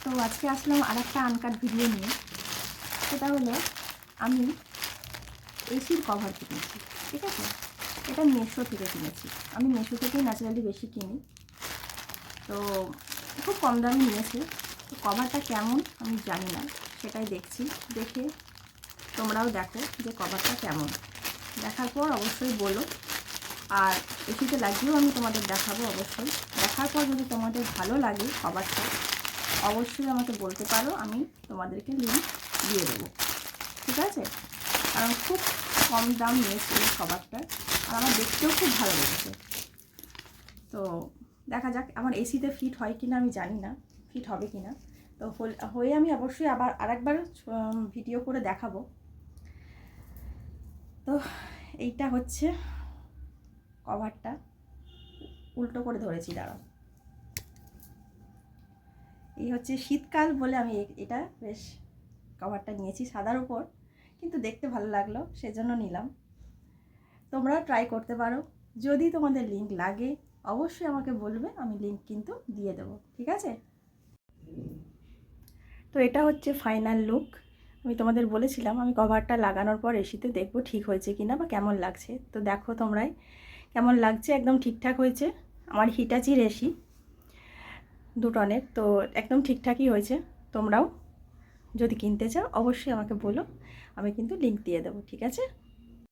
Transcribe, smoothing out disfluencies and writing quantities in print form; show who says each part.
Speaker 1: তো আজকে আসলাম আর একটা আনকাট ভিডিও নিয়ে। সেটা হলো আমি এসির কভার কিনেছি, ঠিক আছে। এটা মেশো থেকে কিনেছি। আমি মেশো থেকেই ন্যাচারালি বেশি কিনি, তো খুব কম দামে নিয়েছে। তো কভারটা কেমন আমি জানি না, সেটাই দেখছি। দেখে তোমরাও দেখো যে কভারটা কেমন, দেখার পর অবশ্যই বলো। আর এসিতে লাগিয়েও আমি তোমাদের দেখাবো অবশ্যই। দেখার পর যদি তোমাদের ভালো লাগে কভারটা, অবশ্যই আমাকে বলতে পারো, আমি তোমাদেরকে লিঙ্ক দিয়ে দেবো, ঠিক আছে। কারণ খুব কম দাম নিয়েছে এই কভারটার, আর আমার দেখতেও খুব ভালো লেগেছে। তো দেখা যাক আমার এসিতে ফিট হয় কিনা, আমি জানি না ফিট হবে কিনা। তো হয়ে আমি অবশ্যই আবার আরেকবার ভিডিও করে দেখাবো। তো এইটা হচ্ছে কভারটা, উল্টো করে ধরেছি, দাঁড়াও। এই হচ্ছে শীতকাল বলে আমি এটা বেশ কভারটা নিয়েছি সাদার উপর, কিন্তু দেখতে ভালো লাগলো সেজন্য নিলাম। তোমরাও ট্রাই করতে পারো। যদি তোমাদের লিঙ্ক লাগে অবশ্যই আমাকে বলবে, আমি লিঙ্ক কিন্তু দিয়ে দেবো, ঠিক আছে। তো এটা হচ্ছে ফাইনাল লুক। আমি তোমাদের বলেছিলাম আমি কভারটা লাগানোর পর এসিতে দেখবো ঠিক হয়েছে কিনা বা কেমন লাগছে। তো দেখো তোমরাই কেমন লাগছে, একদম ঠিকঠাক হয়েছে। আমার হিটাচির এসি 2 টনের, তো একদম ঠিকঠাকই হয়েছে। তোমরাও যদি কিনতে চাও অবশ্যই আমাকে বলো, আমি কিন্তু লিঙ্ক দিয়ে দেবো, ঠিক আছে।